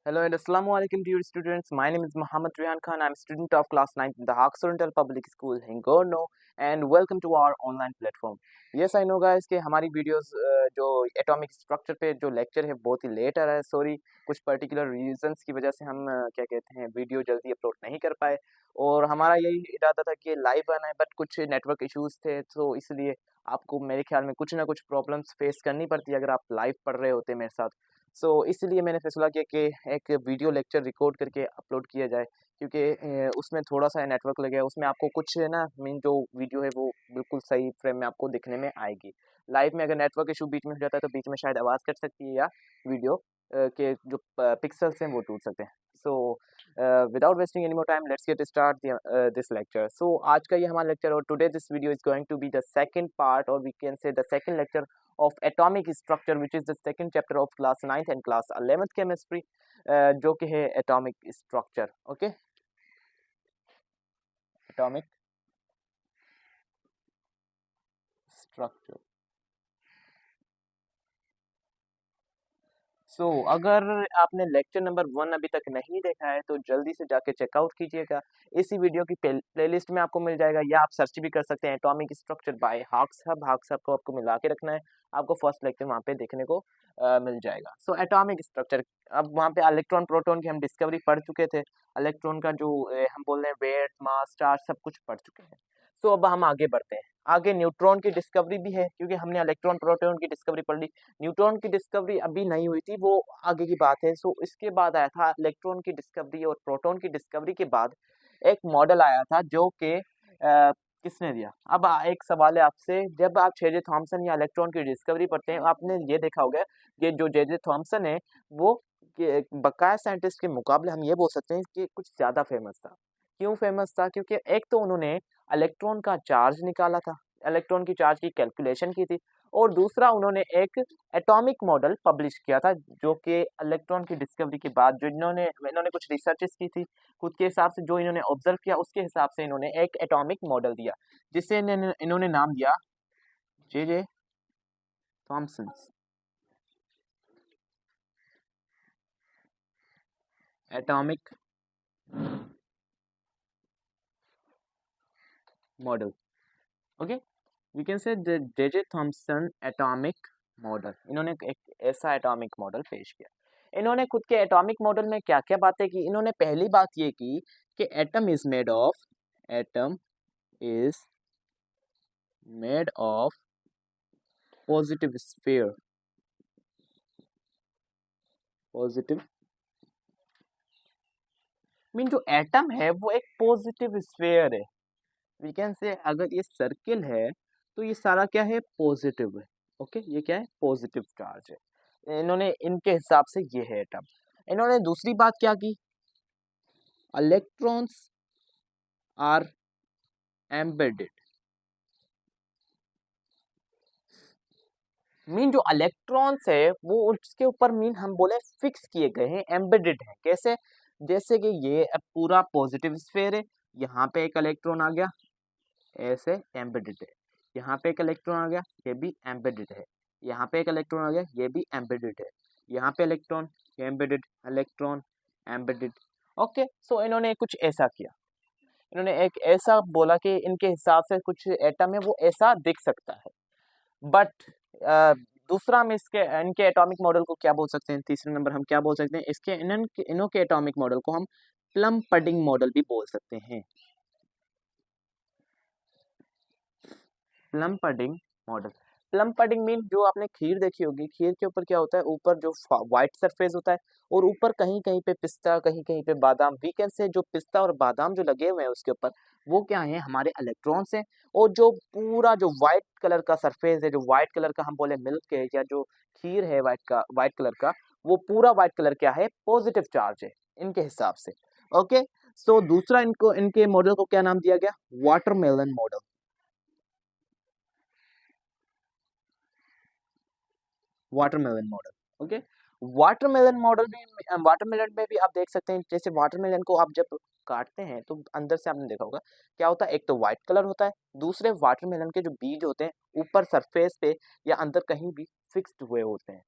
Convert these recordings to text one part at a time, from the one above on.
Hello and Assalamu alaikum dear students. My name is Muhammad Rihan Khan. I'm a student of class 9th in the Haq Oriental Public School, Hingorno, and welcome to our online platform. Yes, I know guys कि हमारी videos जो atomic structure पे जो lecture है बहुत ही late आ रहा है. Sorry, कुछ पर्टिकुलर रीजंस की वजह से हम क्या कहते हैं वीडियो जल्दी अपलोड नहीं कर पाए और हमारा यही इरादा था कि लाइव आना है बट कुछ नेटवर्क इश्यूज थे तो इसलिए आपको मेरे ख्याल में कुछ ना कुछ प्रॉब्लम्स फेस करनी पड़ती है अगर आप लाइव पढ़ रहे होते मेरे साथ. सो इसलिए मैंने फैसला किया कि एक वीडियो लेक्चर रिकॉर्ड करके अपलोड किया जाए क्योंकि उसमें थोड़ा सा नेटवर्क लगे उसमें आपको कुछ है ना मीन जो वीडियो है वो बिल्कुल सही फ्रेम में आपको दिखने में आएगी. लाइव में अगर नेटवर्क इशू बीच में हो जाता है तो बीच में शायद आवाज़ कट सकती है या वीडियो के जो पिक्सल्स हैं वो टूट सकते हैं. So without wasting any more time let's get start this lecture. So आज का ये हमारा लेक्चर और today this video is going to be the second part और we can say the second lecture of atomic structure which is the second chapter of class 9th and class 11th chemistry जो कि है atomic structure. okay, atomic structure. सो अगर आपने lecture number 1 अभी तक नहीं देखा है तो जल्दी से जाके चेकआउट कीजिएगा. इसी वीडियो की प्लेलिस्ट में आपको मिल जाएगा या आप सर्च भी कर सकते हैं एटॉमिक स्ट्रक्चर बाय हाक्स हब को आपको मिला के रखना है. आपको फर्स्ट लेक्चर वहाँ पे देखने को मिल जाएगा. सो एटॉमिक स्ट्रक्चर अब वहाँ पे इलेक्ट्रॉन प्रोटॉन की हम डिस्कवरी पढ़ चुके थे. इलेक्ट्रॉन का जो हम बोल रहे हैं वेट मास चार्ज सब कुछ पढ़ चुके हैं. सो अब हम आगे बढ़ते हैं. आगे न्यूट्रॉन की डिस्कवरी भी है क्योंकि हमने इलेक्ट्रॉन प्रोटॉन की डिस्कवरी पढ़ ली. न्यूट्रॉन की डिस्कवरी अभी नहीं हुई थी वो आगे की बात है. सो इसके बाद आया था इलेक्ट्रॉन की डिस्कवरी और प्रोटॉन की डिस्कवरी के बाद एक मॉडल आया था जो कि किसने दिया. अब एक सवाल है आपसे, जब आप जे जे थॉमसन या इलेक्ट्रॉन की डिस्कवरी पढ़ते हैं आपने ये देखा होगा कि जो जे जे थॉमसन है वो बकाया साइंटिस्ट के मुकाबले हम ये बोल सकते हैं कि कुछ ज़्यादा फेमस था. क्यों फेमस था? क्योंकि एक तो उन्होंने इलेक्ट्रॉन का चार्ज निकाला था, इलेक्ट्रॉन की चार्ज की कैलकुलेशन की थी और दूसरा उन्होंने एक एटॉमिक मॉडल पब्लिश किया था जो कि इलेक्ट्रॉन की डिस्कवरी के बाद जो इन्होंने इन्होंने कुछ रिसर्चेस की थी खुद के हिसाब से जो इन्होंने ऑब्जर्व किया उसके हिसाब से इन्होंने एक एटॉमिक मॉडल दिया जिसे इन्होंने नाम दिया J J Thomson atomic model. Okay, we can say J J Thomson atomic model. इन्होंने एक ऐसा एटॉमिक मॉडल पेश किया. इन्होंने खुद के एटॉमिक मॉडल में क्या क्या बातें की. इन्होंने पहली बात ये की कि atom is made of positive sphere. Positive mean जो एटम है वो एक पॉजिटिव स्फीयर है. वी कैन से अगर ये सर्किल है तो ये सारा क्या है पॉजिटिव है. ओके, ये क्या है पॉजिटिव चार्ज है. इन्होंने इनके हिसाब से ये है एटम. इन्होंने दूसरी बात क्या की, इलेक्ट्रॉन्स आर एम्बेडेड. मीन जो इलेक्ट्रॉन्स है वो उसके ऊपर मीन हम बोले फिक्स किए गए हैं, एम्बेडेड है. कैसे? जैसे कि ये अब पूरा पॉजिटिव स्फीयर है, यहाँ पे एक इलेक्ट्रॉन आ गया ऐसे एम्बेडेड है, यहाँ पे एक इलेक्ट्रॉन आ गया ये भी एम्बेडेड है, यहाँ पे एक इलेक्ट्रॉन आ गया ये भी एम्बेडेड है, यहाँ पे electron embedded electron embedded. Okay, so इन्होंने कुछ ऐसा किया. इन्होंने एक ऐसा बोला कि इनके हिसाब से कुछ एटम है वो ऐसा दिख सकता है. बट दूसरा हम इसके इनके एटॉमिक मॉडल को क्या बोल सकते हैं, तीसरे नंबर हम क्या बोल सकते हैं इसके इनों के एटॉमिक मॉडल को हम प्लम पडिंग मॉडल भी बोल सकते हैं. Plum pudding model. Plum pudding mean जो आपने खीर देखी होगी, खीर के ऊपर क्या होता है, ऊपर जो व्हाइट सरफेस होता है और ऊपर कहीं कहीं पे पिस्ता कहीं कहीं पे बादाम. वीकेंड से जो पिस्ता और बादाम जो लगे हुए हैं उसके ऊपर वो क्या है हमारे इलेक्ट्रॉन्स हैं. और जो पूरा जो व्हाइट कलर का सरफेस है, जो व्हाइट कलर का हम बोले मिल्क है या जो खीर है व्हाइट कलर का, वो पूरा व्हाइट कलर क्या है पॉजिटिव चार्ज है इनके हिसाब से. ओके, सो दूसरा इनको इनके मॉडल को क्या नाम दिया गया, watermelon model. Watermelon model. Okay, watermelon में भी आप देख सकते हैं जैसे वाटरमेलन को आप जब काटते हैं तो अंदर से आपने देखा होगा क्या होता है, एक तो व्हाइट कलर होता है, दूसरे वाटरमेलन के जो बीज होते हैं ऊपर सरफेस पे या अंदर कहीं भी फिक्स्ड हुए होते हैं.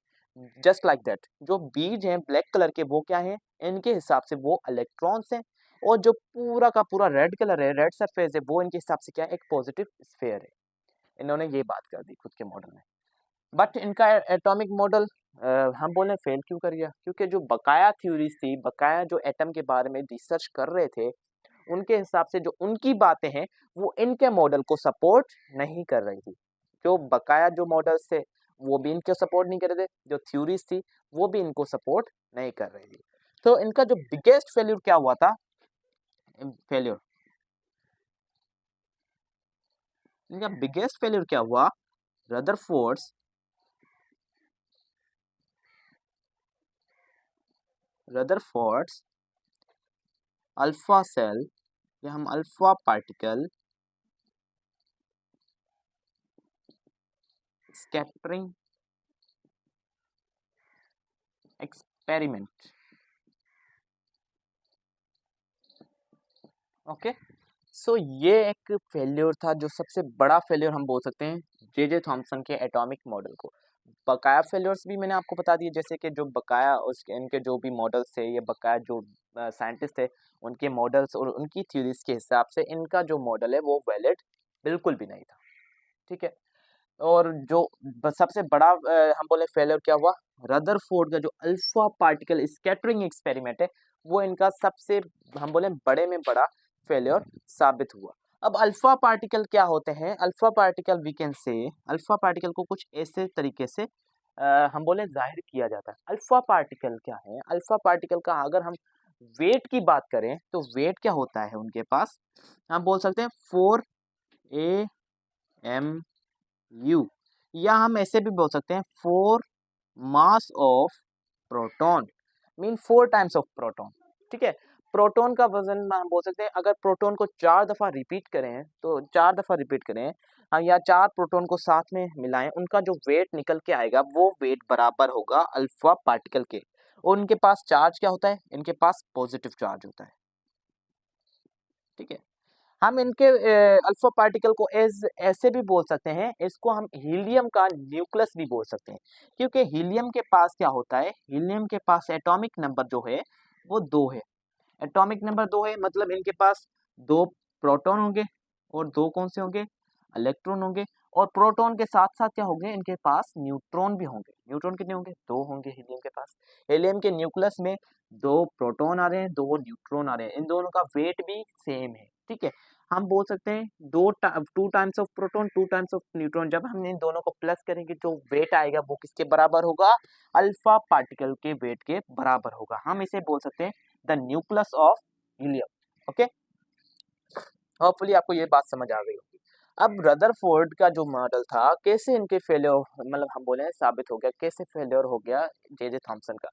जस्ट लाइक दैट जो बीज हैं ब्लैक कलर के वो क्या हैं, इनके हिसाब से वो इलेक्ट्रॉन्स हैं, और जो पूरा का पूरा रेड कलर है, रेड सरफेस है, वो इनके हिसाब से क्या है, एक पॉजिटिव स्फीयर है। इन्होंने ये बात कर दी खुद के मॉडल में। बट इनका एटॉमिक मॉडल हम बोले फेल क्यों कर गया, क्योंकि जो बकाया थ्योरीज थी, बकाया जो एटम के बारे में रिसर्च कर रहे थे, उनके हिसाब से जो उनकी बातें हैं वो इनके मॉडल को सपोर्ट नहीं कर रही थी। जो बकाया जो मॉडल्स थे वो भी इनको सपोर्ट नहीं कर रहे थे, जो थ्योरीज थी वो भी इनको सपोर्ट नहीं कर रही थी। तो इनका जो बिगेस्ट फेल्यूर क्या हुआ था, फेल्यूर इनका बिगेस्ट फेल्यूर क्या हुआ, रदरफोर्ड्स अल्फा सेल या हम alpha particle scattering experiment. Okay, so ये एक फेल्योर था, जो सबसे बड़ा फेल्योर हम बोल सकते हैं जे थॉमसन के एटॉमिक मॉडल को। बकाया फेल्योर्स भी मैंने आपको बता दिए, जैसे कि जो बकाया उसके इनके जो भी मॉडल्स थे, ये बकाया जो साइंटिस्ट थे उनके मॉडल्स और उनकी थ्योरीज के हिसाब से इनका जो मॉडल है वो वैलिड बिल्कुल भी नहीं था। ठीक है, और जो सबसे बड़ा हम बोले फेलियर क्या हुआ, रदरफोर्ड का जो अल्फा पार्टिकल स्कैटरिंग एक्सपेरिमेंट है वो इनका सबसे हम बोले बड़े में बड़ा फेलियर साबित हुआ। अब अल्फा पार्टिकल क्या होते हैं, alpha particle we can say, alpha particle को कुछ ऐसे तरीके से हम बोले जाहिर किया जाता है। अल्फा पार्टिकल क्या है, अल्फा पार्टिकल का अगर हम वेट की बात करें तो वेट क्या होता है उनके पास, हम बोल सकते हैं 4 AM U, या हम ऐसे भी बोल सकते हैं 4 mass of proton, mean 4 times of proton. ठीक है, प्रोटॉन का वजन हम बोल सकते हैं, अगर प्रोटॉन को 4 दफा रिपीट करें तो 4 दफा रिपीट करें या 4 प्रोटॉन को साथ में मिलाएं, उनका जो वेट निकल के आएगा वो वेट बराबर होगा अल्फा पार्टिकल के। और उनके पास चार्ज क्या होता है, इनके पास पॉजिटिव चार्ज होता है। ठीक है, हम इनके अल्फा पार्टिकल को एज ऐसे भी बोल सकते हैं, इसको हम हीलियम का न्यूक्लियस भी बोल सकते हैं, क्योंकि हीलियम के पास क्या होता है, हीलियम के पास एटॉमिक नंबर जो है वो 2 है। एटॉमिक नंबर 2 है मतलब इनके पास 2 प्रोटॉन होंगे और 2 कौन से होंगे, इलेक्ट्रॉन होंगे। और प्रोटॉन के साथ साथ क्या होंगे, इनके पास न्यूट्रॉन भी होंगे। न्यूट्रॉन कितने होंगे, 2 होंगे हीलियम के पास। हीलियम के न्यूक्लियस में 2 प्रोटॉन आ रहे हैं, 2 न्यूट्रॉन आ रहे हैं, इन दोनों का वेट भी सेम है। ठीक है, हम बोल सकते हैं 2 times of proton 2 times of neutron, जब हम इन दोनों को प्लस करेंगे जो वेट आएगा वो किसके बराबर होगा, अल्फा पार्टिकल के वेट के बराबर होगा। हम इसे बोल सकते हैं the nucleus of helium. Okay, hopefully आपको ये बात समझ आ गई होगी। अब रदरफोर्ड का जो मॉडल था, कैसे इनके फेलियर मतलब हम बोले साबित हो गया, कैसे फेलियर हो गया जे थॉमसन का।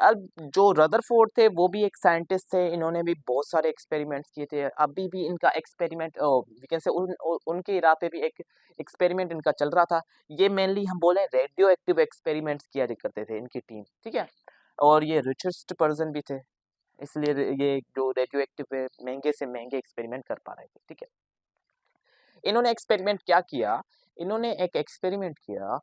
अब जो रदरफोर्ड थे वो भी एक साइंटिस्ट थे, इन्होंने भी बहुत सारे एक्सपेरिमेंट्स किए थे। अभी भी इनका एक्सपेरिमेंट वी कैन से उनके इरा पे भी एक एक्सपेरिमेंट इनका चल रहा था। ये मेनली हम बोले रेडियो एक्टिव एक्सपेरिमेंट्स किया करते थे इनकी टीम। ठीक है, और ये रिचेस्ट पर्सन भी थे, इसलिए ये जो रेडियो एक्टिव है महंगे से महंगे एक्सपेरिमेंट कर पा रहे थे। ठीक है, इन्होंने एक्सपेरिमेंट क्या किया, इन्होंने एक एक्सपेरिमेंट किया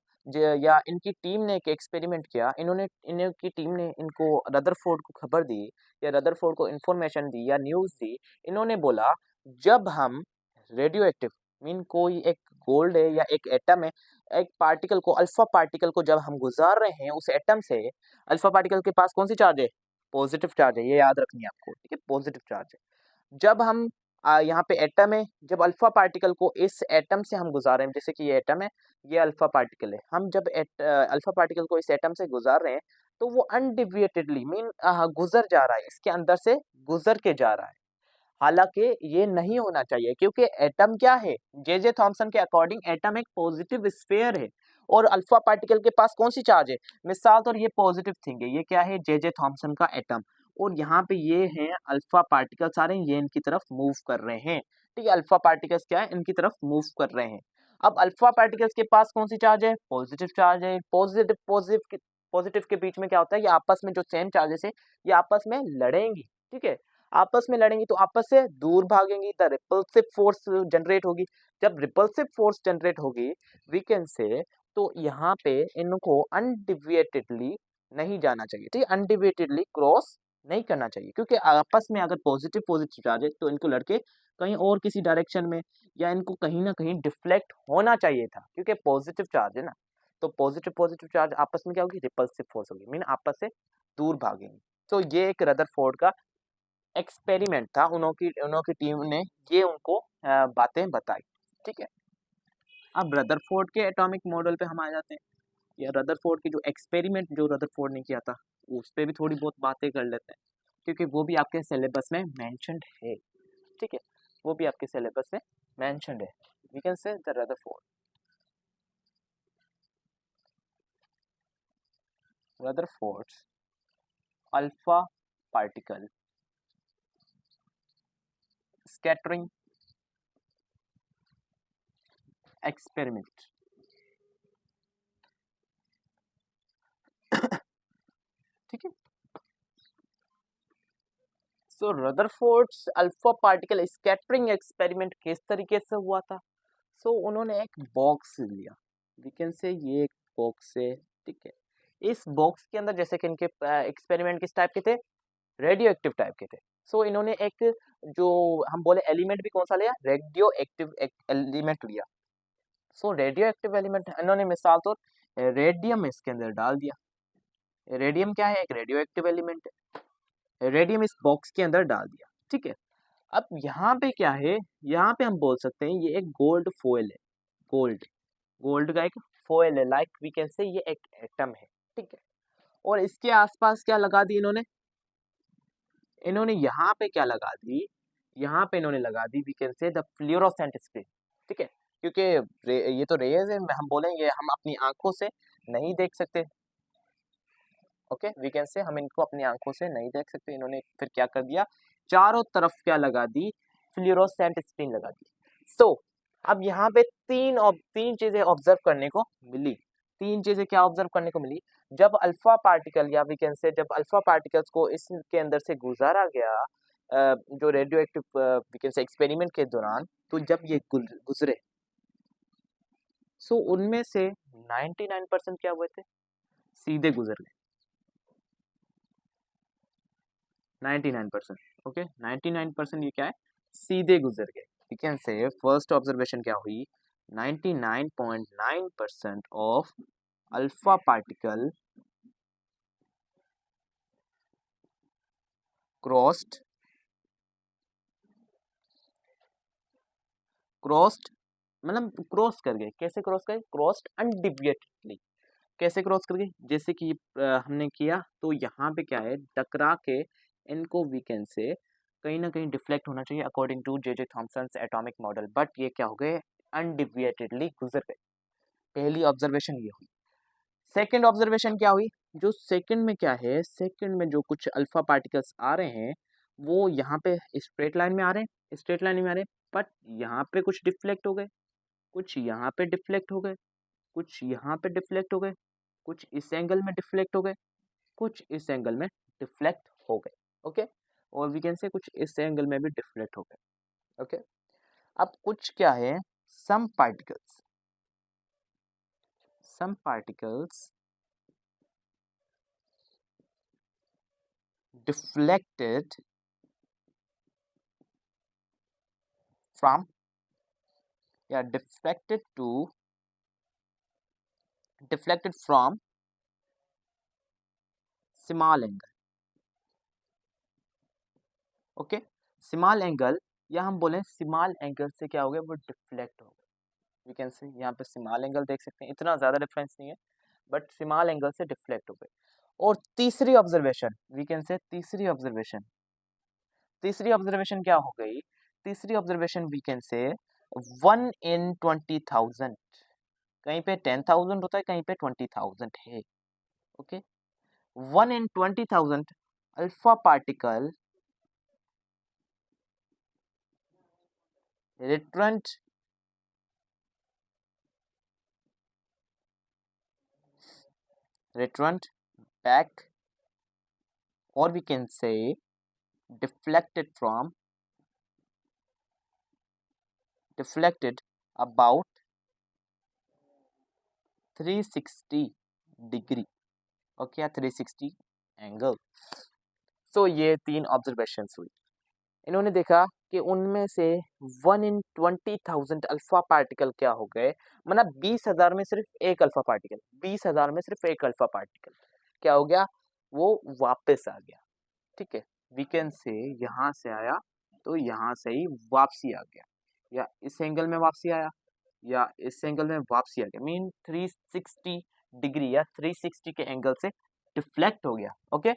या इनकी टीम ने एक एक्सपेरिमेंट किया। इनकी टीम ने इनको रदरफोर्ड को खबर दी या रदरफोर्ड को इन्फॉर्मेशन दी या न्यूज़ दी। इन्होंने बोला जब हम रेडियो एक्टिव मीन कोई एक गोल्ड है या एक एटम है, एक पार्टिकल को अल्फा पार्टिकल को जब हम गुजार रहे हैं उस एटम से, अल्फा पार्टिकल के पास कौन सी चार्ज है, पॉजिटिव चार्ज है, ये याद रखनी है आपको। ठीक है, पॉजिटिव चार्ज है। जब हम यहाँ पे एटम है, जब अल्फा पार्टिकल को इस एटम से हम गुजार रहे हैं, जैसे कि ये एटम है, ये अल्फा पार्टिकल है, हम जब अल्फा पार्टिकल को इस एटम से गुजार रहे हैं तो वो अनडिविएटेडली मीन गुजर जा रहा है, इसके अंदर से गुजर के जा रहा है। हालांकि ये नहीं होना चाहिए, क्योंकि एटम क्या है, जे थॉमसन के अकॉर्डिंग एटम एक पॉजिटिव स्फीयर है और अल्फा पार्टिकल के पास कौन सी चार्ज है, मिसाल तो ये पॉजिटिव थिंग है, ये क्या है, जे थॉमसन का एटम, और यहाँ पे ये हैं अल्फा पार्टिकल सारे, ये इनकी तरफ मूव कर रहे हैं। ठीक है, अल्फा पार्टिकल्स क्या है, इनकी तरफ मूव कर रहे हैं। अब अल्फा पार्टिकल्स के पास कौन सी चार्ज है, पॉजिटिव चार्ज है। पॉजिटिव पॉजिटिव पॉजिटिव के बीच में क्या होता है, ये आपस में जो सेम चार्जेस है ये आपस में लड़ेंगी। ठीक है, आपस में लड़ेंगी तो आपस से दूर भागेंगी, द रिपल्सिव फोर्स जनरेट होगी। जब रिपल्सिव फोर्स जनरेट होगी वी कैन से, तो यहाँ पे इनको अनडिविएटेडली नहीं जाना चाहिए, ठीक है, अनडिविएटेडली क्रॉस नहीं करना चाहिए, क्योंकि आपस में अगर पॉजिटिव पॉजिटिव चार्ज है तो इनको लड़के कहीं और किसी डायरेक्शन में या इनको कहीं ना कहीं डिफ्लेक्ट होना चाहिए था, क्योंकि पॉजिटिव चार्ज है ना, तो पॉजिटिव पॉजिटिव चार्ज आपस में क्या होगी, रिपल्सिव फोर्स होगी, मीन आपस से दूर भागेंगे। तो ये एक रदरफोर्ड का एक्सपेरिमेंट था, उनकी टीम ने ये उनको बातें बताई, ठीक है। अब रदरफोर्ड के एटॉमिक मॉडल पे हम आ जाते हैं, या रदरफोर्ड की जो एक्सपेरिमेंट जो रदरफोर्ड ने किया था उस पे भी थोड़ी बहुत बातें कर लेते हैं, क्योंकि वो भी आपके सिलेबस में मेंशन्ड है, ठीक है, वो भी आपके सिलेबस में मेंशन्ड है। We can say the Rutherford's alpha particle scattering experiment, ठीक है। So Rutherford's alpha particle scattering experiment किस तरीके से हुआ था? सो उन्होंने एक बॉक्स लिया, वी कैन से ये एक बॉक्स है, ठीक है। इस बॉक्स के अंदर जैसे कि इनके एक्सपेरिमेंट किस टाइप के थे, रेडियो एक्टिव टाइप के थे। सो इन्होंने एक जो हम बोले एलिमेंट भी कौन सा लिया, रेडियो एक्टिव एलिमेंट लिया। सो रेडियो एक्टिव एलिमेंट इन्होंने मिसाल तो रेडियम इसके अंदर डाल दिया। रेडियम क्या है, एक रेडियो एक्टिव एलिमेंट है, रेडियम इस बॉक्स के अंदर डाल दिया, ठीक है। अब यहाँ पे क्या है, यहाँ पे हम बोल सकते हैं ये एक गोल्ड फोइल है, गोल्ड गोल्ड का एक फोइल है, लाइक वी कैन से ये एक एटम है, ठीक है। और इसके आसपास क्या लगा दी इन्होंने, इन्होंने यहाँ पे क्या लगा दी, यहाँ पे इन्होंने लगा दी we can say the fluorescent screen, ठीक है, क्योंकि ये तो रेज है, हम बोलेंगे हम अपनी आंखों से नहीं देख सकते, ओके, वी कैन से हम इनको अपनी आंखों से नहीं देख सकते, इन्होंने फिर क्या कर दिया, चारों तरफ क्या लगा दी, फ्लोरोसेंट स्क्रीन लगा दी। सो अब यहाँ पे तीन चीजें ऑब्जर्व करने को मिली, तीन चीजें क्या ऑब्जर्व करने को मिली, जब अल्फा पार्टिकल या वी कैन से जब अल्फा पार्टिकल्स को इसके अंदर से गुजारा गया जो radioactive we can say experiment के दौरान, तो जब ये गुजरे, सो उनमें से 99% क्या हुए थे, सीधे गुजर गए, 99%, ओके, 99% ये क्या है, सीधे गुजर गए। We can say first observation क्या हुई, 99.9% of alpha particle crossed crossed मतलब क्रॉस कर गए, कैसे क्रॉस कर गए, क्रॉस्ड अनडिविएटेडली, कैसे क्रॉस कर गए, जैसे कि हमने किया तो यहाँ पे क्या है, टकरा के इनको वी कैन से कहीं ना कहीं डिफ्लेक्ट होना चाहिए according to J Thomson atomic model, but ये क्या हो गए, अनडिविएटेडली गुजर गए। पहली ऑब्जर्वेशन ये हुई। सेकंड ऑब्जर्वेशन क्या हुई, जो सेकंड में क्या है, सेकंड में जो कुछ अल्फा पार्टिकल्स आ रहे हैं वो यहाँ पे स्ट्रेट लाइन में आ रहे हैं, स्ट्रेट लाइन में आ रहे हैं, बट यहाँ पे कुछ डिफ्लेक्ट हो गए, कुछ यहाँ पे डिफ्लेक्ट हो गए, कुछ यहाँ पे डिफ्लेक्ट हो गए, कुछ इस एंगल में डिफ्लेक्ट हो गए, कुछ इस एंगल में डिफ्लेक्ट हो गए, ओके, और वी कैन से कुछ इस एंगल में भी डिफ्लेक्ट हो गए, ओके। अब कुछ क्या है, some particles deflected from deflected from small angle, ओके, स्मॉल एंगल या हम बोलें स्मॉल एंगल से क्या हो गया, वो डिफ्लेक्ट हो गए, वी कैन से यहाँ पे स्मॉल एंगल देख सकते हैं, इतना ज्यादा डिफरेंस नहीं है, बट स्मॉल एंगल से डिफ्लेक्ट हो गए। और तीसरी ऑब्जर्वेशन वी कैन से तीसरी ऑब्जर्वेशन क्या हो गई, तीसरी ऑब्जर्वेशन वी कैन से 1 in 20,000, कहीं पे 10,000 होता है, कहीं पे 20,000 है, okay, 1 in 20,000 alpha particle returned back, or we can say deflected about 360 degree, okay, या 360 एंगल। सो ये 3 ऑब्जर्वेशंस हुई। इन्होंने देखा कि उनमें से 1 in 20,000 अल्फा पार्टिकल क्या हो गए, मतलब 20,000 में सिर्फ एक अल्फा पार्टिकल, 20,000 में सिर्फ एक अल्फा पार्टिकल क्या हो गया, वो वापस आ गया। ठीक है, वीकेंड से यहाँ से आया तो यहाँ से ही वापसी आ गया, या इस एंगल में वापसी आया या इस एंगल में वापसी आ गया, मीन 360 डिग्री या 360 के एंगल से डिफ्लेक्ट हो गया। ओके,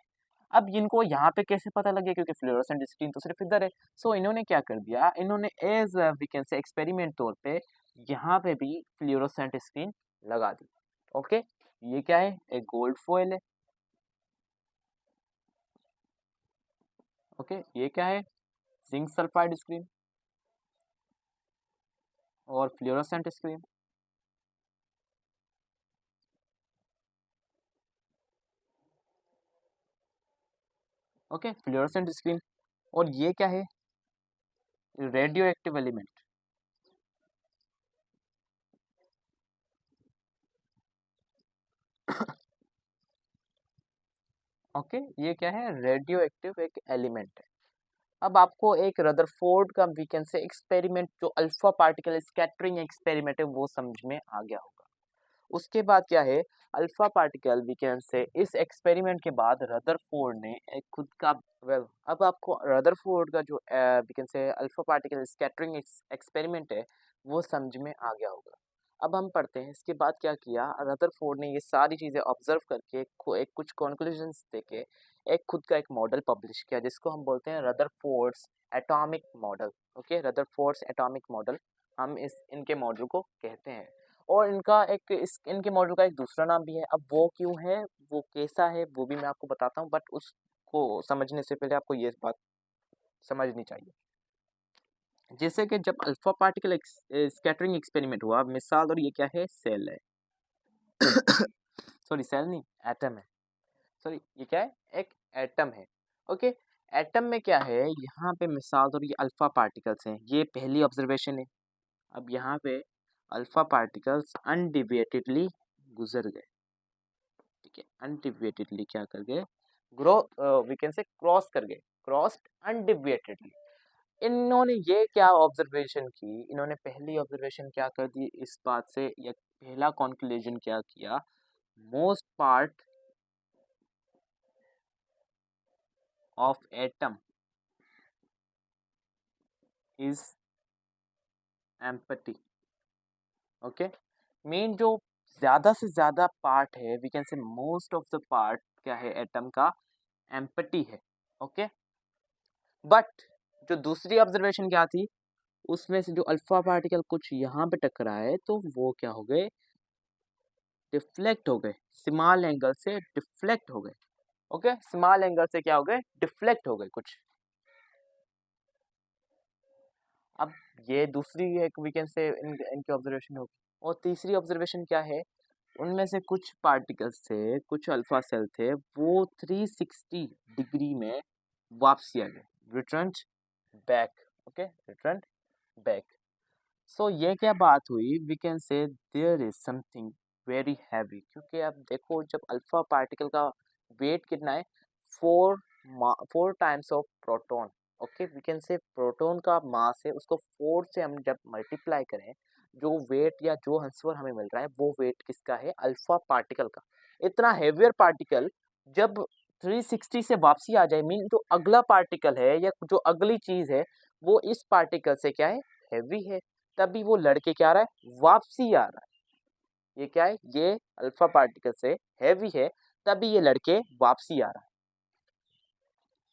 अब इनको यहाँ पे कैसे पता लगे, क्योंकि फ्लोरोसेंट स्क्रीन तो सिर्फ इधर है। सो इन्होंने क्या कर दिया, इन्होंने as we can say experiment तौर पे यहाँ पे भी फ्लोरोसेंट स्क्रीन लगा दी। ओके, ये क्या है, एक गोल्ड फॉयल है। ओके, ये क्या है, जिंक सल्फाइड स्क्रीन और fluorescent screen. Okay, fluorescent screen, और ये क्या है, रेडियो एक्टिव एलिमेंट। ओके, ये क्या है, रेडियो एक्टिव एक एलिमेंट है। अब आपको एक रदरफोर्ड का वी कैन से एक्सपेरिमेंट, जो अल्फा पार्टिकल स्कैटरिंग एक्सपेरिमेंट है, वो समझ में आ गया होगा। उसके बाद क्या है, अल्फा पार्टिकल वी कैन से इस एक्सपेरिमेंट के बाद रदरफोर्ड ने एक खुद का वेल, अब आपको रदरफोर्ड का जो we can say alpha particle scattering experiment है वो समझ में आ गया होगा। अब हम पढ़ते हैं इसके बाद क्या किया, रदरफोर्ड ने ये सारी चीज़ें ऑब्जर्व करके एक कुछ कंक्लूजन्स देके एक खुद का एक मॉडल पब्लिश किया, जिसको हम बोलते हैं Rutherford's atomic model. Okay, Rutherford's atomic model हम इस इनके मॉडल को कहते हैं। और इनका एक इनके मॉडल का एक दूसरा नाम भी है। अब वो क्यों है, वो कैसा है, वो भी मैं आपको बताता हूँ, बट उसको समझने से पहले आपको ये बात समझनी चाहिए। जैसे कि जब अल्फा पार्टिकल स्कैटरिंग एक्सपेरिमेंट हुआ, मिसाल, और ये क्या है, सेल है। सॉरी, सेल नहीं, एटम है। सॉरी, ये क्या है, एक एटम है। ओके, एटम में क्या है, यहाँ पे मिसाल और ये अल्फा पार्टिकल्स हैं, ये पहली ऑब्जर्वेशन है। अब यहाँ पे अल्फा पार्टिकल्स अनडिविएटेडली गुजर गए। ठीक है, अनडिविएटेडली क्या कर गए, ग्रो वी कैन से क्रॉस कर गए, क्रॉस्ड अनडिविएटेडली। इन्होंने ये क्या ऑब्जर्वेशन की, इन्होंने पहली ऑब्जर्वेशन क्या कर दी इस बात से, या पहला कंक्लूजन क्या किया, most part of atom is empty. Okay, main जो ज्यादा से ज्यादा पार्ट है, we can say most of the part क्या है एटम का, एम्पटी है। ओके, बट जो दूसरी ऑब्जर्वेशन क्या थी, उसमें से जो अल्फा पार्टिकल कुछ यहाँ पे टकराए तो वो क्या हो गए, डिफ्लेक्ट हो गए, स्मॉल एंगल से डिफ्लेक्ट हो गए। ओके, स्मॉल एंगल से क्या हो गए, डिफ्लेक्ट हो गए कुछ। अब ये दूसरी एक वी कैन से इनकी ऑब्जर्वेशन होगी। और तीसरी ऑब्जर्वेशन क्या है, उनमें से कुछ पार्टिकल्स थे, कुछ अल्फा सेल थे, वो 360 डिग्री में वापसी आ गए, return back. Okay, return back. So ये क्या बात हुई, we can say there is something very heavy, क्योंकि आप देखो जब अल्फा पार्टिकल का वेट कितना है, 4 times of proton. Okay, we can say proton का मास है, उसको 4 से हम जब मल्टीप्लाई करें, जो वेट या जो आंसर हमें मिल रहा है वो वेट किसका है, अल्फा पार्टिकल का। इतना हेवियर पार्टिकल जब 360 से वापसी आ जाए, मीन जो अगला पार्टिकल है या जो अगली चीज है वो इस पार्टिकल से क्या है, हैवी है, तभी वो लड़के क्या आ रहा है, वापसी आ रहा है। ये क्या है, ये अल्फा पार्टिकल से हैवी है, तभी ये लड़के वापसी आ रहा है।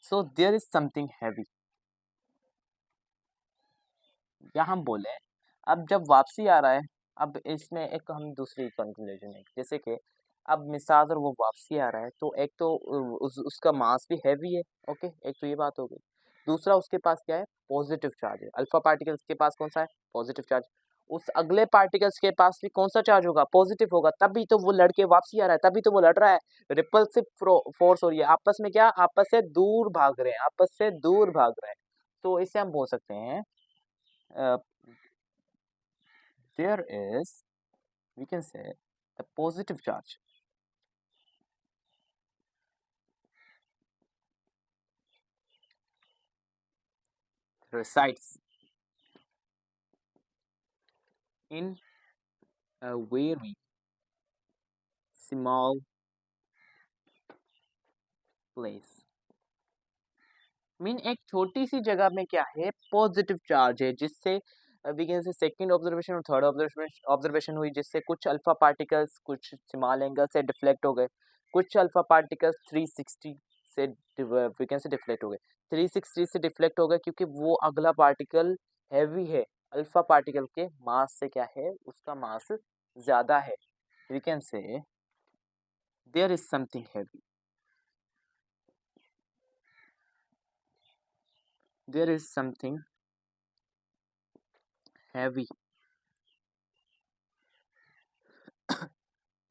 So there is something heavy, या हम बोले अब जब वापसी आ रहा है, अब इसमें एक हम दूसरी कंक्लूजन है, जैसे कि अब मिसाल और वो वापसी आ रहा है तो एक तो उसका मास भी हैवी है। ओके, एक तो ये बात हो गई। दूसरा, उसके पास क्या है, पॉजिटिव चार्ज है, अल्फा पार्टिकल्स के पास कौन सा है, पॉजिटिव चार्ज। उस अगले पार्टिकल्स के पास भी कौन सा चार्ज होगा, पॉजिटिव होगा, तभी तो वो लड़के वापसी आ रहा है, तभी तो वो लड़ रहा है। रिपल्सिव फोर्स हो रही है, आपस में क्या, आपस से दूर भाग रहे हैं, आपस से दूर भाग रहे हैं। तो इसे हम बोल सकते हैं there is, we can say, a positive charge resides in a very small place। Mean एक छोटी सी जगह में क्या है, पॉजिटिव चार्ज है, जिससे we can say second observation और थर्ड ऑब्जर्वेशन हुई, जिससे कुछ अल्फा पार्टिकल्स कुछ स्मॉल एंगल से डिफ्लेक्ट हो गए, कुछ अल्फा पार्टिकल्स 360 से वी कैन से डिफ्लेक्ट हो गए, 360 से डिफ्लेक्ट हो गए क्योंकि वो अगला पार्टिकल हैवी है, अल्फा पार्टिकल के मास से क्या है, उसका मास ज्यादा है। We can say there is something heavy, there is something heavy,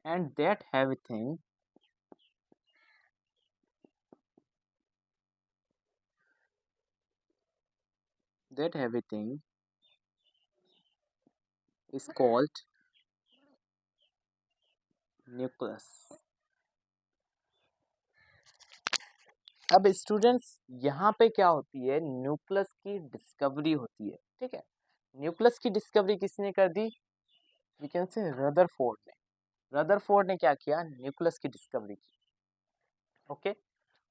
and that heavy thing is called nucleus। अब स्टूडेंट्स यहाँ पे क्या होती है, न्यूक्लियस की डिस्कवरी होती है, ठीक है। न्यूक्लियस की डिस्कवरी किसने कर दी, वी कैन से रदरफोर्ड ने। रदरफोर्ड ने क्या किया, न्यूक्लियस की डिस्कवरी की, ओके।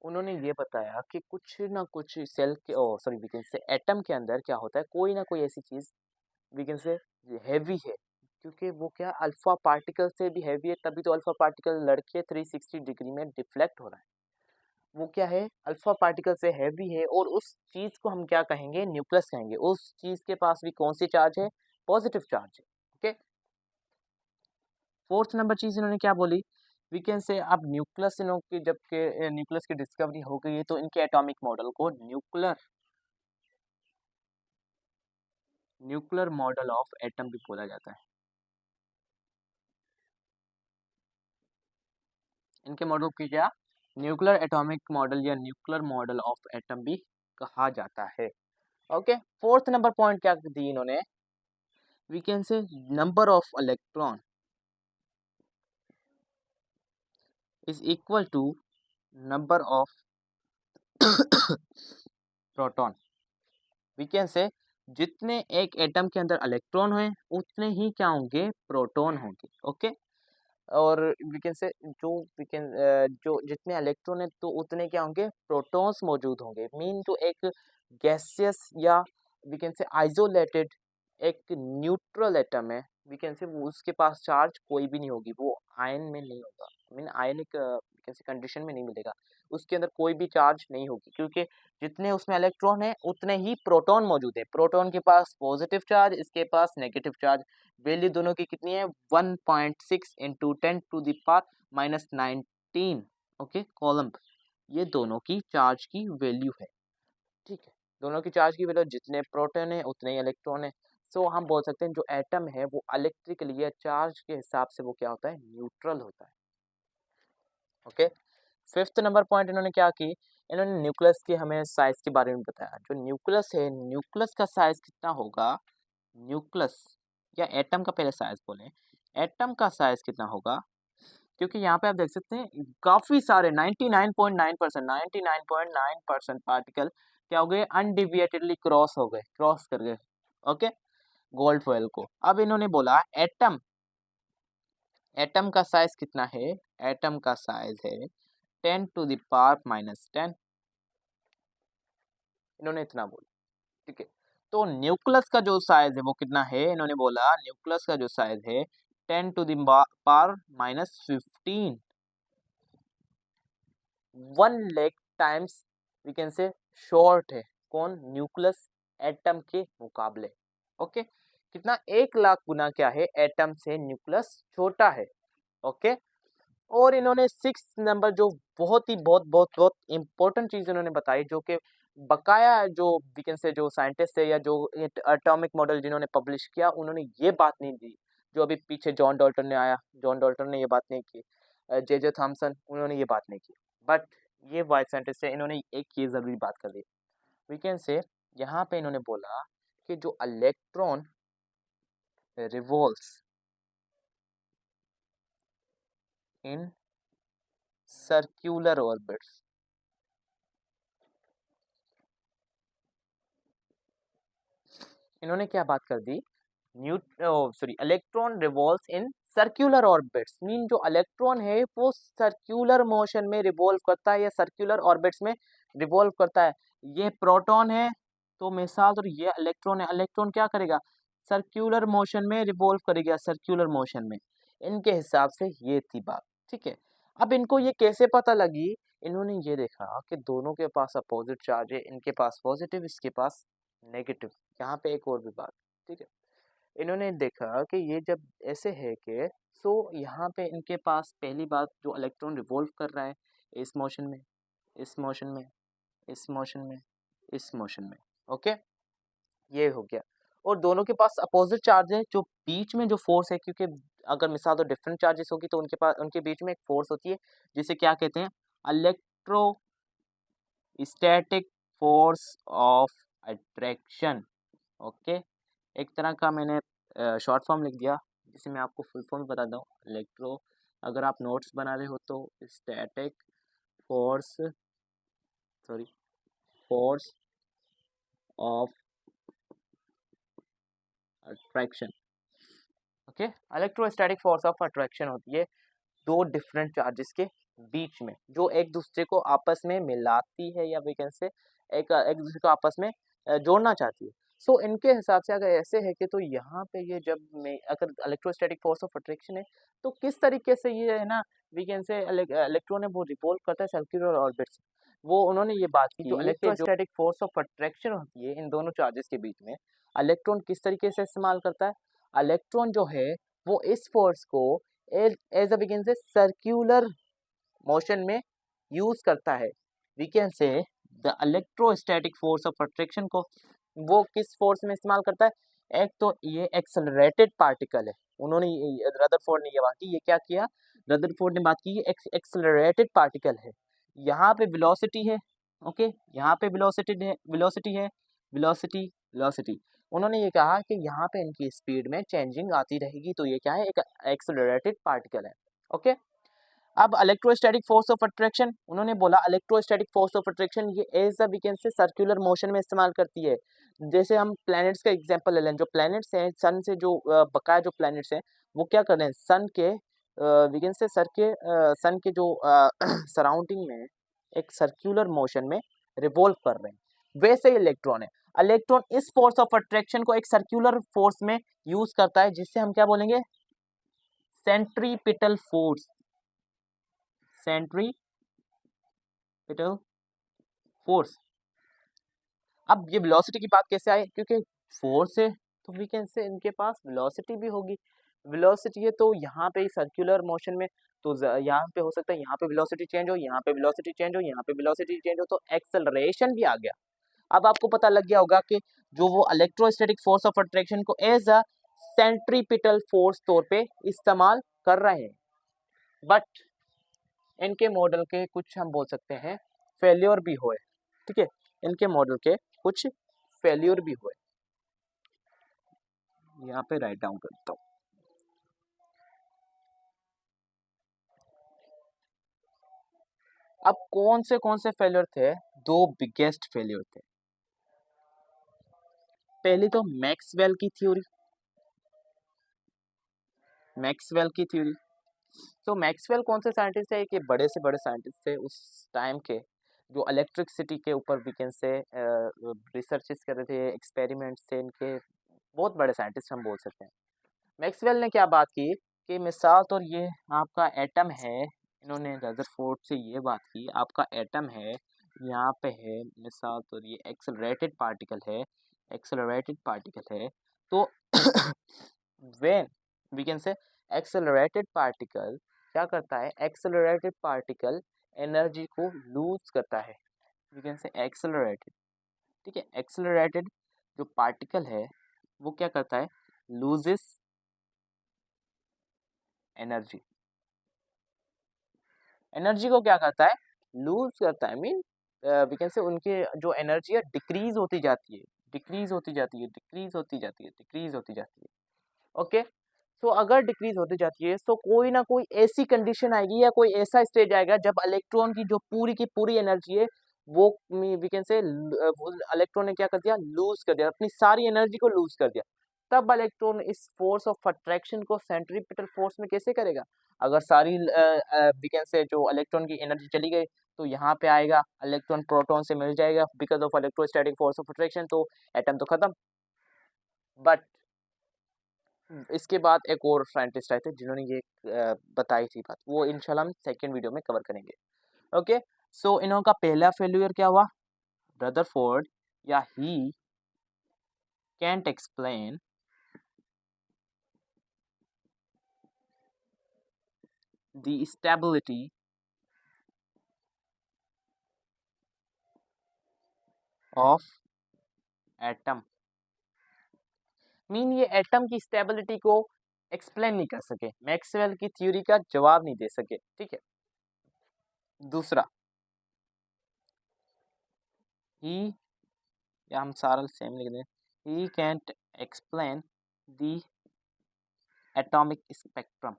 उन्होंने ये बताया कि कुछ ना कुछ सेल के sorry we can say atom के अंदर क्या होता है, कोई ना कोई ऐसी चीज वी कैन से हैवी है, क्योंकि वो क्या अल्फा पार्टिकल से भी हैवी है, तभी तो अल्फा पार्टिकल लड़के 360 डिग्री में डिफ्लेक्ट हो रहा है। वो क्या है, अल्फा पार्टिकल से हैवी है, और उस चीज को हम क्या कहेंगे, न्यूक्लियस कहेंगे। उस चीज के पास भी कौन सी चार्ज है, पॉजिटिव चार्ज है, ओके। फोर्थ नंबर चीज इन्होंने क्या बोली, वी कैन से अब न्यूक्लियस इन्हों की जब के न्यूक्लियस की डिस्कवरी हो गई है, तो इनके एटॉमिक मॉडल को न्यूक्लियर मॉडल ऑफ एटम भी बोला जाता है। इनके मॉडल की क्या, न्यूक्लियर एटॉमिक मॉडल या न्यूक्लियर मॉडल ऑफ एटम भी कहा जाता है, ओके। फोर्थ नंबर पॉइंट क्या दी इन्होंने, we can say number of electron is equal to number of proton. We can say जितने एक एटम के अंदर इलेक्ट्रॉन हैं, उतने ही क्या होंगे, प्रोटॉन होंगे, ओके। और वी कैन से जो जितने इलेक्ट्रॉन है, तो उतने क्या होंगे, प्रोटॉन्स मौजूद होंगे। मीन तो एक गैसियस या वी कैन से आइसोलेटेड एक न्यूट्रल एटम है, वी कैन से वो उसके पास चार्ज कोई भी नहीं होगी, वो आयन में नहीं होगा, मीन आयनिक कैसे कंडीशन में नहीं मिलेगा, उसके अंदर कोई भी चार्ज नहीं होगी, क्योंकि जितने उसमें इलेक्ट्रॉन है उतने ही प्रोटॉन मौजूद है। प्रोटॉन के पास पॉजिटिव चार्ज, इसके पास नेगेटिव चार्ज। वैल्यू दोनों की कितनी है, 1.6 इंटू 10⁻⁹ ओके कॉलम। ये दोनों की चार्ज की वैल्यू है, ठीक है। दोनों की चार्ज की वैल्यू, जितने प्रोटॉन है उतने ही इलेक्ट्रॉन है। सो हम बोल सकते हैं जो एटम है वो इलेक्ट्रिकली या चार्ज के हिसाब से वो क्या होता है, न्यूट्रल होता है, ओके। फिफ्थ नंबर पॉइंट इन्होंने क्या की, इन्होंने न्यूक्लियस के हमें साइज के बारे में बताया। जो न्यूक्लियस है, न्यूक्लियस का साइज कितना होगा, न्यूक्लियस या एटम का पहले साइज बोले, एटम का साइज कितना होगा, क्योंकि यहाँ पे आप देख सकते हैं काफी सारे 99.9% पार्टिकल क्या हो गए, अनडिविएटेडली क्रॉस हो गए, क्रॉस कर गए, ओके, गोल्ड फॉइल को। अब इन्होंने बोला एटम, एटम का साइज कितना है, एटम का साइज है 10⁻⁻10, इन्होंने इतना बोला, ठीक है। तो न्यूक्लियस का जो साइज है वो कितना है, इन्होंने बोला न्यूक्लियस का जो साइज है 10⁻⁻15, 1 lakh times we can say short है, कौन, न्यूक्लियस एटम के मुकाबले, ओके। कितना, 1 लाख गुना क्या है, एटम से न्यूक्लियस छोटा है, ओके। और इन्होंने 6 नंबर जो बहुत ही बहुत इंपॉर्टेंट चीज इन्होंने बताई, जो कि बकाया जो वी कैन से जो साइंटिस्ट है या जो एटॉमिक मॉडल जिन्होंने पब्लिश किया, उन्होंने ये बात नहीं दी जो अभी पीछे जॉन डॉल्टन ने आया, जॉन डॉल्टन ने ये बात नहीं की, जे जे थॉमसन उन्होंने ये बात नहीं की, बट ये वाइट साइंटिस्ट है, इन्होंने एक ये जरूरी बात कर दी। वी कैन से यहाँ पे इन्होंने बोला कि जो इलेक्ट्रॉन रिवॉल्व्स इन सर्क्यूलर ऑर्बिट्स, इन्होंने क्या बात कर दी, इलेक्ट्रॉन रिवॉल्व्स इन सर्क्यूलर ऑर्बिट्स, मीन जो इलेक्ट्रॉन है वो सर्क्यूलर मोशन में रिवॉल्व करता है या सर्क्यूलर ऑर्बिट्स में रिवॉल्व करता है। ये प्रोटॉन है तो मिसाल तो ये इलेक्ट्रॉन है, इलेक्ट्रॉन क्या करेगा, सर्क्यूलर मोशन में रिवॉल्व करेगा, सर्क्यूलर मोशन में। इनके हिसाब से ये थी बात, ठीक है। अब इनको ये कैसे पता लगी, इन्होंने ये देखा कि दोनों के पास अपोजिट चार्ज है, इनके पास पॉजिटिव, इसके पास नेगेटिव। यहाँ पे एक और भी बात, ठीक है, इन्होंने देखा कि ये जब ऐसे है कि सो यहाँ पे इनके पास पहली बात जो इलेक्ट्रॉन रिवॉल्व कर रहा है इस मोशन में, इस मोशन में, इस मोशन में, इस मोशन में, ओके, ये हो गया। और दोनों के पास अपोजिट चार्ज है, जो बीच में जो फोर्स है, क्योंकि अगर मिसाल तो डिफरेंट चार्जेस होगी तो उनके पास उनके बीच में एक फोर्स होती है जिसे क्या कहते हैं, electrostatic force of attraction, okay. एक तरह का मैंने शॉर्ट फॉर्म लिख दिया, जिसे मैं आपको फुल फॉर्म बता दूँ, इलेक्ट्रो, अगर आप नोट्स बना रहे हो तो static force, sorry, force of attraction, okay. Electrostatic force of attraction होती है दो डिफरेंट चार्जेस के बीच में, जो एक दूसरे को आपस में मिलाती है या वी कैन से एक एक दूसरे को आपस में जोड़ना चाहती है। सो इनके हिसाब से अगर ऐसे है कि तो यहाँ पे ये जब मैं अगर इलेक्ट्रोस्टैटिक फोर्स ऑफ अट्रैक्शन है तो किस तरीके से ये है ना, वी कैन से इलेक्ट्रॉन है वो रिवॉल्व करता है सर्कुलर ऑर्बिट्स। वो उन्होंने ये बात की जो इलेक्ट्रोस्टैटिक फोर्स ऑफ अट्रैक्शन होती है इन दोनों चार्जेस के बीच में, इलेक्ट्रॉन किस तरीके से इस्तेमाल करता है, इलेक्ट्रॉन जो है वो इस फोर्स को एज अ बिगिन से सर्क्यूलर मोशन में यूज करता है। We can say the electrostatic force of attraction को वो किस फोर्स में इस्तेमाल करता है, एक तो ये एक्सेलरेटेड पार्टिकल है, उन्होंने रदरफोर्ड ने ये बात की, ये क्या किया, रदरफोर्ड ने बात की एक्सेलरेटेड पार्टिकल है, यहाँ पे वेलोसिटी है, ओके, यहाँ पे वेलोसिटी है, वेलोसिटी वेलोसिटी, उन्होंने ये कहा कि यहाँ पे इनकी स्पीड में चेंजिंग आती रहेगी, तो ये क्या है, एक एक्सेलरेटेड पार्टिकल है, ओके। अब इलेक्ट्रोस्टैटिक फोर्स ऑफ अट्रैक्शन, उन्होंने बोला इलेक्ट्रोस्टैटिक फोर्स ऑफ अट्रैक्शन ये as a we can say circular motion में इस्तेमाल करती है। जैसे हम प्लैनेट्स का एग्जांपल ले लें, जो प्लैनेट्स हैं सन से जो बकाया जो प्लैनेट्स हैं वो क्या कर रहे हैं, सन के वी कैन से सन के जो सराउंडिंग में एक सर्कुलर मोशन में रिवॉल्व कर रहे हैं, वैसे ही इलेक्ट्रॉन है। इलेक्ट्रॉन इस फोर्स ऑफ अट्रैक्शन को एक सर्कुलर फोर्स में यूज करता है, जिससे हम क्या बोलेंगे, सेंट्रीपिटल फोर्स, सेंट्रीपिटल फोर्स। अब ये वेलोसिटी की बात कैसे आई, क्योंकि फोर्स है तो वी कैन से इनके पास वेलोसिटी भी होगी, वेलोसिटी है तो यहाँ पे सर्कुलर मोशन में, तो यहाँ पे हो सकता है यहाँ पे वेलोसिटी चेंज हो, यहाँ पे वेलोसिटी चेंज हो, यहाँ पे वेलोसिटी चेंज हो, तो एक्सेलरेशन भी आ गया। अब आपको पता लग गया होगा कि जो वो इलेक्ट्रोस्टैटिक फोर्स ऑफ अट्रैक्शन को एज अ सेंट्रीपिटल फोर्स तौर पे इस्तेमाल कर रहे हैं, बट इनके मॉडल के कुछ हम बोल सकते हैं फेल्योर भी हुए, ठीक है, इनके मॉडल के कुछ फेल्योर भी हुए, यहाँ पे राइट डाउन करता हूँ। अब कौन से फेल्योर थे, दो बिगेस्ट फेल्योर थे। पहली तो मैक्सवेल की थ्योरी, मैक्सवेल की थ्योरी। तो मैक्सवेल कौन से साइंटिस्ट है, कि बड़े से बड़े साइंटिस्ट थे उस टाइम के, जो इलेक्ट्रिसिटी के ऊपर वी कैन से रिसर्चेस कर रहे थे, एक्सपेरिमेंट्स थे इनके, बहुत बड़े साइंटिस्ट हम बोल सकते हैं। मैक्सवेल ने क्या बात की कि मिसाल तो ये आपका एटम है, इन्होंने रदरफोर्ड से ये बात की, आपका एटम है, यहाँ पे है मिसाल तो ये एक्सेलरेटेड पार्टिकल है, एक्सेलरेटेड पार्टिकल है, तो when we can say accelerated particle क्या करता है, एक्सेलरेटेड पार्टिकल एनर्जी को लूज करता है, वी कैन से एक्सेलरेटेड, ठीक है। एक्सेलरेटेड जो पार्टिकल है वो क्या करता है, लूजेस एनर्जी, एनर्जी को क्या करता है, लूज करता है, मीन वी कैन से उनके जो एनर्जी है डिक्रीज होती जाती है, डिक्रीज होती जाती है, डिक्रीज होती जाती है, डिक्रीज होती जाती है। ओके, सो अगर डिक्रीज होती जाती है तो कोई ना कोई ऐसी कंडीशन आएगी या कोई ऐसा स्टेज आएगा जब इलेक्ट्रॉन की जो पूरी की पूरी एनर्जी है वो वी कैन से इलेक्ट्रॉन ने क्या कर दिया, लूज कर दिया, अपनी सारी एनर्जी को लूज कर दिया। तब इलेक्ट्रॉन इस फोर्स ऑफ अट्रैक्शन को सेंट्रीपिटल फोर्स में कैसे करेगा, अगर सारी वी कैन से जो इलेक्ट्रॉन की एनर्जी चली गई तो यहाँ पे आएगा इलेक्ट्रॉन प्रोटॉन से मिल जाएगा because of electrostatic force of attraction, तो एटम तो खत्म। बट इसके बाद एक और साइंटिस्ट आए थे जिन्होंने ये बताई थी बात, वो इंशाल्लाह हम सेकेंड वीडियो में कवर करेंगे। ओके, सो इनका पहला फेल्यूर क्या हुआ, रदरफोर्ड या he can't explain the stability of atom, mean ये एटम की स्टेबिलिटी को एक्सप्लेन नहीं कर सके, मैक्सवेल की थ्योरी का जवाब नहीं दे सके, ठीक है। दूसरा, ही, या हम सारा सेम लिख दें, he can't explain the atomic spectrum,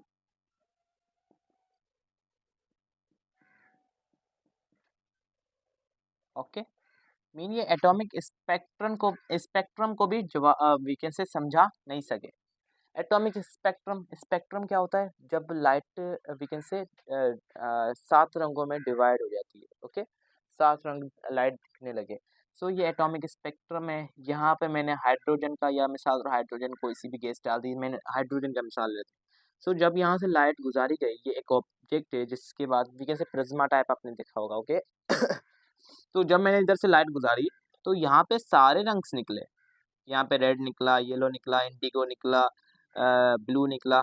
okay, mean ये एटॉमिक स्पेक्ट्रम को भी वी कैन से समझा नहीं सके। एटॉमिक स्पेक्ट्रम, स्पेक्ट्रम क्या होता है, जब लाइट वी कैन से 7 रंगों में डिवाइड हो जाती है, ओके, 7 रंग लाइट दिखने लगे। सो ये एटॉमिक स्पेक्ट्रम है। यहाँ पे मैंने हाइड्रोजन का या मिसाल, हाइड्रोजन कोई सी भी गैस डाल दी, मैंने हाइड्रोजन का मिसाल लेते। सो जब यहाँ से लाइट गुजारी गई, ये एक ऑब्जेक्ट है जिसके बाद we can say prism type आपने देखा होगा, ओके। तो जब मैंने इधर से लाइट गुजारी तो यहाँ पे सारे रंग्स निकले, यहाँ पे रेड निकला, येलो निकला, इंडिगो निकला, ब्लू निकला,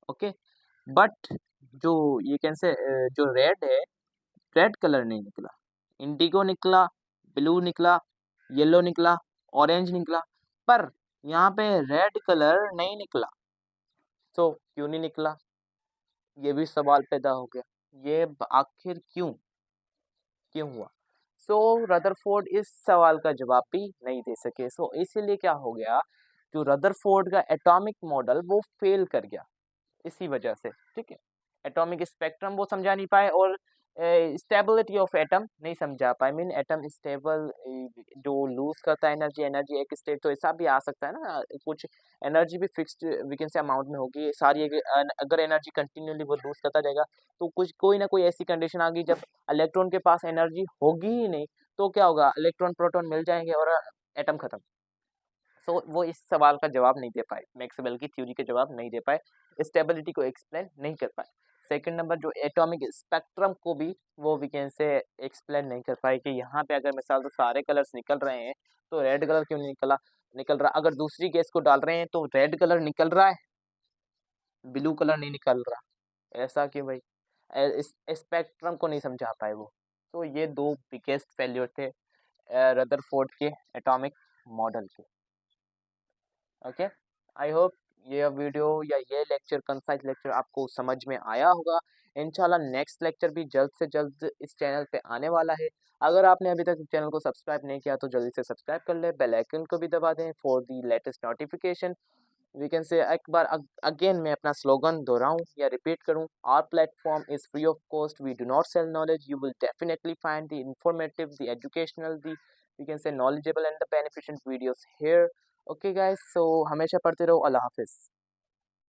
ओके। बट जो ये कैन से जो रेड है, रेड कलर नहीं निकला, इंडिगो निकला, ब्लू निकला, येलो निकला, ऑरेंज निकला, पर यहाँ पे रेड कलर नहीं निकला। तो क्यों नहीं निकला, ये भी सवाल पैदा हो गया, ये आखिर क्यों क्यों हुआ। सो रदरफोर्ड इस सवाल का जवाब भी नहीं दे सके। सो इसीलिए क्या हो गया, जो रदरफोर्ड का एटॉमिक मॉडल वो फेल कर गया इसी वजह से, ठीक है। एटॉमिक स्पेक्ट्रम वो समझा नहीं पाए और स्टेबिलिटी ऑफ एटम नहीं समझा पाए, मीन एटम स्टेबल जो लूज करता है एनर्जी, एनर्जी एक स्टेट तो ऐसा भी आ सकता है ना, कुछ एनर्जी भी fixed we can say amount में होगी सारी, अगर एनर्जी कंटिन्यूली वो लूज करता जाएगा तो कुछ कोई ना कोई ऐसी कंडीशन आ गई जब इलेक्ट्रॉन के पास एनर्जी होगी ही नहीं, तो क्या होगा, इलेक्ट्रॉन प्रोटॉन मिल जाएंगे और एटम खत्म। सो वो इस सवाल का जवाब नहीं दे पाए, मैक्सवेल की थ्योरी के जवाब नहीं दे पाए, स्टेबिलिटी को एक्सप्लेन नहीं कर पाए। सेकंड नंबर, जो एटॉमिक स्पेक्ट्रम को भी वो वी कैन से एक्सप्लेन नहीं कर पाए कि यहाँ पे अगर मिसाल तो सारे कलर्स निकल रहे हैं तो रेड कलर क्यों नहीं निकल रहा, अगर दूसरी गैस को डाल रहे हैं तो रेड कलर निकल रहा है, ब्लू कलर नहीं निकल रहा, ऐसा क्यों भाई, इस स्पेक्ट्रम को नहीं समझा पाए वो। तो ये दो बिगेस्ट फेल्योर थे रदरफोर्ड के एटॉमिक मॉडल के। ओके, आई होप ये वीडियो या ये लेक्चर, कंसाइज लेक्चर आपको समझ में आया होगा। इंशाल्लाह नेक्स्ट लेक्चर भी जल्द से जल्द इस चैनल पे आने वाला है। अगर आपने अभी तक चैनल को सब्सक्राइब नहीं किया तो जल्दी से सब्सक्राइब कर ले, बेल आइकन को भी दबा दें for the latest notification. We can say एक बार अगेन मैं अपना स्लोगन दोहराऊं या रिपीट करूं, our platform is free of cost, we do not sell knowledge, you will definitely find the informative, the educational, the we can say knowledgeable and the beneficent videos here. Okay guys, so हमेशा पढ़ते रहो। अल्लाह हाफिज़।